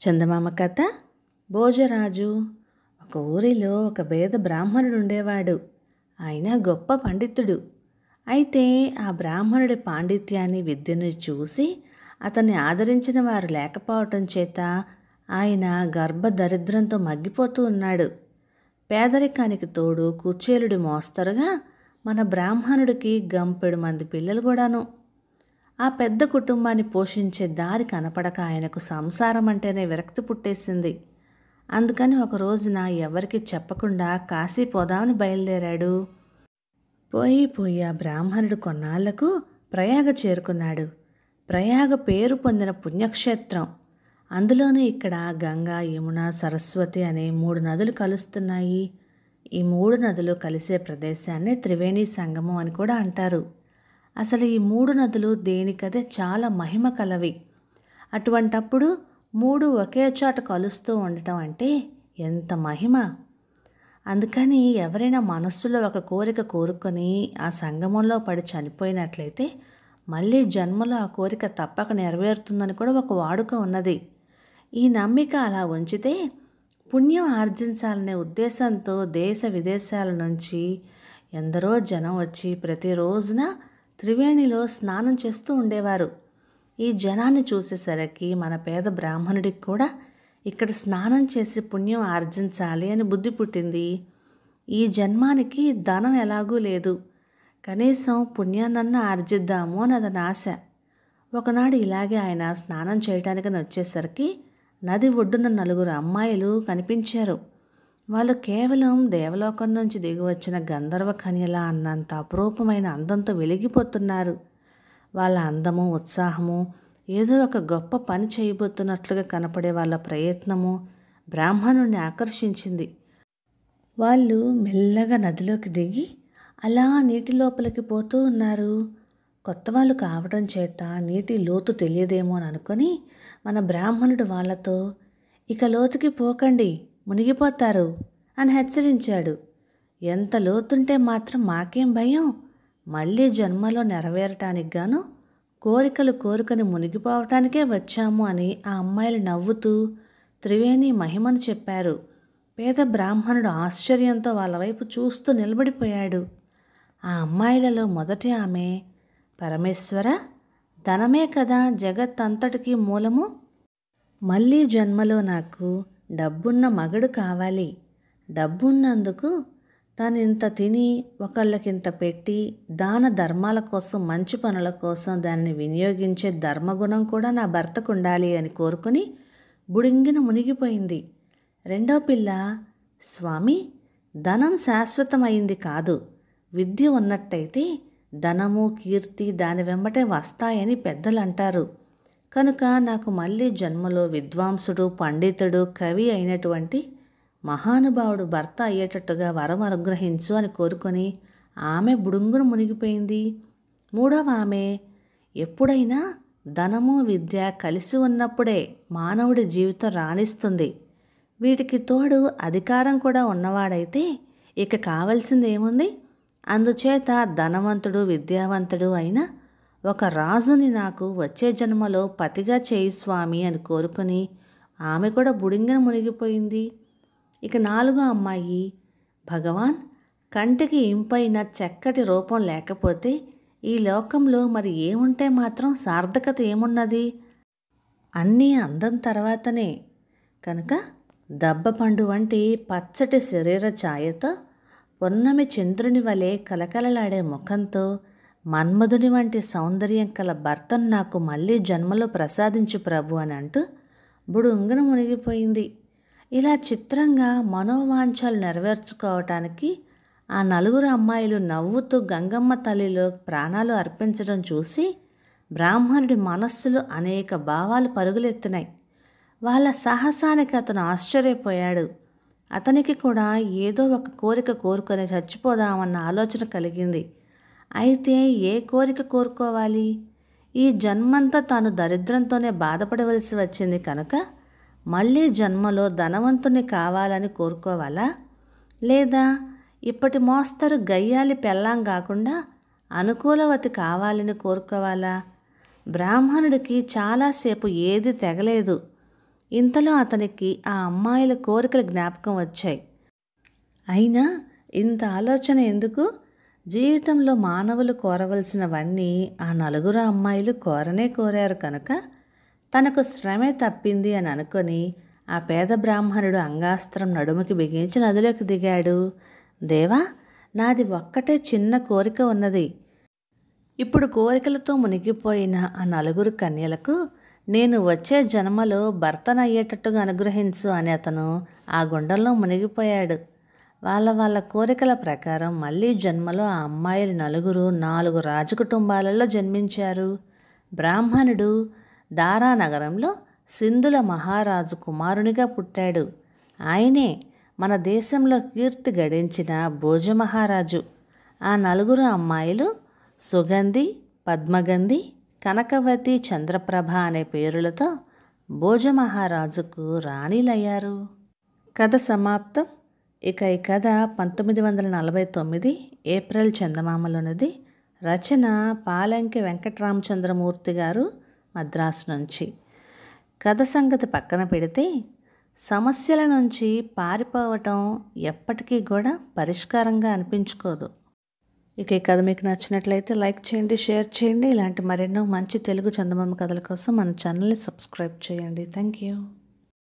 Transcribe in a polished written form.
చందమామ కథ. భోజరాజు. ఒక ఊరిలో ఒక పేద బ్రాహ్మణుడు ఉండేవాడు. ఆయన గొప్ప పండితుడు. అయితే ఆ బ్రాహ్మణుడి పాండిత్యాన్ని, విద్యను చూసి అతన్ని ఆదరించిన వారు లేకపోవటం చేత ఆయన గర్భదరిద్రంతో మగ్గిపోతూ ఉన్నాడు. పేదరికానికి తోడు కుచేలుడి మోస్తరుగా మన బ్రాహ్మణుడికి గంపెడు మంది పిల్లలు కూడాను. ఆ పెద్ద కుటుంబాన్ని పోషించే దారి కనపడక ఆయనకు సంసారం అంటేనే విరక్తి పుట్టేసింది. అందుకని ఒక రోజున ఎవరికి చెప్పకుండా కాశీ పోదామని బయలుదేరాడు. పోయి ఆ బ్రాహ్మణుడు కొన్నాళ్లకు ప్రయాగ చేరుకున్నాడు. ప్రయాగ పేరు పొందిన పుణ్యక్షేత్రం. అందులోనూ ఇక్కడ గంగా, యమున, సరస్వతి అనే 3 నదులు కలుస్తున్నాయి. ఈ 3 నదులు కలిసే ప్రదేశాన్ని త్రివేణి సంగమం అని కూడా అంటారు. అసలు ఈ 3 నదులు దేనికదే చాలా మహిమ కలవి. అటువంటప్పుడు 3 ఒకే చోట కలుస్తూ ఉండటం అంటే ఎంత మహిమ! అందుకని ఎవరైనా మనస్సులో ఒక కోరిక కోరుకొని ఆ సంగమంలో పడి చనిపోయినట్లయితే మళ్ళీ జన్మలో ఆ కోరిక తప్పక నెరవేరుతుందని కూడా ఒక వాడుక ఉన్నది. ఈ నమ్మిక అలా ఉంచితే పుణ్యం ఆర్జించాలనే ఉద్దేశంతో దేశ విదేశాల నుంచి ఎందరో జనం వచ్చి ప్రతిరోజున త్రివేణిలో స్నానం చేస్తూ ఉండేవారు. ఈ జనాన్ని చూసేసరికి మన పేద బ్రాహ్మణుడికి కూడా ఇక్కడ స్నానం చేసి పుణ్యం ఆర్జించాలి అని బుద్ధి పుట్టింది. ఈ జన్మానికి ధనం ఎలాగూ లేదు, కనీసం పుణ్యాన్నన్నా ఆర్జిద్దాము అని అతని ఆశ. ఒకనాడు ఇలాగే ఆయన స్నానం చేయటానికని వచ్చేసరికి నది ఒడ్డున 4 అమ్మాయిలు కనిపించారు. వాళ్ళు కేవలం దేవలోకం నుంచి దిగివచ్చిన గంధర్వ కన్యలా అన్నంత అపురూపమైన అందంతో వెలిగిపోతున్నారు. వాళ్ళ అందము, ఉత్సాహము, ఏదో ఒక గొప్ప పని చేయబోతున్నట్లుగా కనపడే వాళ్ళ ప్రయత్నము బ్రాహ్మణుడిని ఆకర్షించింది. వాళ్ళు మెల్లగా నదిలోకి దిగి అలా నీటి లోపలికి పోతూ ఉన్నారు. కొత్త వాళ్ళు కావడం చేత నీటి లోతు తెలియదేమో అని అనుకొని మన బ్రాహ్మణుడు వాళ్ళతో, ఇక లోతుకి పోకండి, మునిగిపోతారు అని హెచ్చరించాడు. ఎంత లోతుంటే మాత్రం మాకేం భయం, మళ్ళీ జన్మలో నెరవేరటానికి గాను కోరికలు కోరుకొని మునిగిపోవటానికే వచ్చాము అని ఆ అమ్మాయిలు నవ్వుతూ త్రివేణి మహిమను చెప్పారు. పేద బ్రాహ్మణుడు ఆశ్చర్యంతో వాళ్ళ వైపు చూస్తూ నిలబడిపోయాడు. ఆ అమ్మాయిలలో మొదటి ఆమె, పరమేశ్వర, ధనమే కదా జగత్తంతటికీ మూలము. మళ్ళీ జన్మలో నాకు డబ్బున్న మగడు కావాలి. డబ్బున్నందుకు తాను ఇంత తిని ఒకళ్ళకింత పెట్టి దాన ధర్మాల కోసం, మంచి పనుల కోసం దానిని వినియోగించే ధర్మగుణం కూడా నా భర్తకు ఉండాలి అని కోరుకుని బుడింగిన మునిగిపోయింది. రెండో పిల్ల, స్వామి, ధనం శాశ్వతమైంది కాదు. విద్య ఉన్నట్టయితే ధనము, కీర్తి దాని వెంబటే వస్తాయని పెద్దలు అంటారు. కనుక నాకు మళ్ళీ జన్మలో విద్వాంసుడు, పండితుడు, కవి అయినటువంటి మహానుభావుడు భర్త అయ్యేటట్టుగా వరం అనుగ్రహించు అని కోరుకొని ఆమె బుడుంగును మునిగిపోయింది. మూడవ ఆమె, ఎప్పుడైనా ధనము, విద్య కలిసి ఉన్నప్పుడే మానవుడి జీవితం రాణిస్తుంది. వీటికి తోడు అధికారం కూడా ఉన్నవాడైతే ఇక కావలసింది ఏముంది? అందుచేత ధనవంతుడు, విద్యావంతుడు అయిన ఒక రాజుని నాకు వచ్చే జన్మలో పతిగా చేయి స్వామి అని కోరుకొని ఆమె కూడా బుడింగన మునిగిపోయింది. ఇక 4వ అమ్మాయి, భగవాన్, కంటికి ఇంపైన చక్కటి రూపం లేకపోతే ఈ లోకంలో మరి ఏముంటే మాత్రం సార్థకత ఏమున్నది? అన్నీ అందం తర్వాతనే. కనుక దబ్బపండు వంటి పచ్చటి శరీర ఛాయతో, పొన్నమి చంద్రుని వలె కలకలలాడే ముఖంతో, మన్మధుని వంటి సౌందర్యం కల భర్తను నాకు మళ్ళీ జన్మలో ప్రసాదించు ప్రభు అని అంటూ బుడుంగున మునిగిపోయింది. ఇలా చిత్రంగా మనోవాంఛలు నెరవేర్చుకోవటానికి ఆ 4 అమ్మాయిలు నవ్వుతూ గంగమ్మ తల్లిలో ప్రాణాలు అర్పించడం చూసి బ్రాహ్మణుడి మనస్సులో అనేక భావాలు పరుగులెత్తినాయి. వాళ్ళ సాహసానికి అతను ఆశ్చర్యపోయాడు. అతనికి కూడా ఏదో ఒక కోరిక కోరుకొని చచ్చిపోదామన్న ఆలోచన కలిగింది. అయితే ఏ కోరిక కోరుకోవాలి? ఈ జన్మంతా తాను దరిద్రంతోనే బాధపడవలసి వచ్చింది కనుక మళ్ళీ జన్మలో ధనవంతుని కావాలని కోరుకోవాలా? లేదా ఇప్పటి మోస్తరు గయ్యాలి పెళ్ళాం కాకుండా అనుకూలవతి కావాలని కోరుకోవాలా? బ్రాహ్మణుడికి చాలాసేపు ఏది తెగలేదు. ఇంతలో అతనికి ఆ అమ్మాయిల కోరికలు జ్ఞాపకం వచ్చాయి. అయినా ఇంత ఆలోచన ఎందుకు? జీవితంలో మానవులు కోరవలసినవన్నీ ఆ నలుగురు అమ్మాయిలు కోరనే కోరారు కనుక తనకు శ్రమే తప్పింది అని అనుకొని ఆ పేద బ్రాహ్మణుడు అంగాస్త్రం నడుముకి బిగించి నదిలోకి దిగాడు. దేవా, నాది ఒక్కటే చిన్న కోరిక ఉన్నది. ఇప్పుడు కోరికలతో మునిగిపోయిన ఆ నలుగురు కన్యలకు నేను వచ్చే జన్మలో భర్తనయ్యేటట్టుగా అనుగ్రహించు అని అతను ఆ గుండంలో మునిగిపోయాడు. వాళ్ళ కోరికల ప్రకారం మళ్ళీ జన్మలో ఆ అమ్మాయిలు నలుగురు 4 రాజకుటుంబాలలో జన్మించారు. బ్రాహ్మణుడు దారానగరంలో సింధుల మహారాజు కుమారునిగా పుట్టాడు. ఆయనే మన దేశంలో కీర్తి గడించిన భోజమహారాజు. ఆ నలుగురు అమ్మాయిలు సుగంధి, పద్మగంధి, కనకవతి, చంద్రప్రభ అనే పేరులతో భోజమహారాజుకు రాణిలయ్యారు. కథ సమాప్తం. ఇక ఈ కథ 1949 ఏప్రిల్ చందమామలోనిది. రచన పాలంకి వెంకటరామచంద్రమూర్తి గారు, మద్రాసు నుంచి. కథ సంగతి పక్కన పెడితే సమస్యల నుంచి పారిపోవటం ఎప్పటికీ కూడా పరిష్కారంగా అనిపించుకోదు. ఇక ఈ కథ మీకు నచ్చినట్లయితే లైక్ చేయండి, షేర్ చేయండి. ఇలాంటి మరెన్నో మంచి తెలుగు చందమామ కథల కోసం మన ఛానల్ని సబ్స్క్రైబ్ చేయండి. Thank you.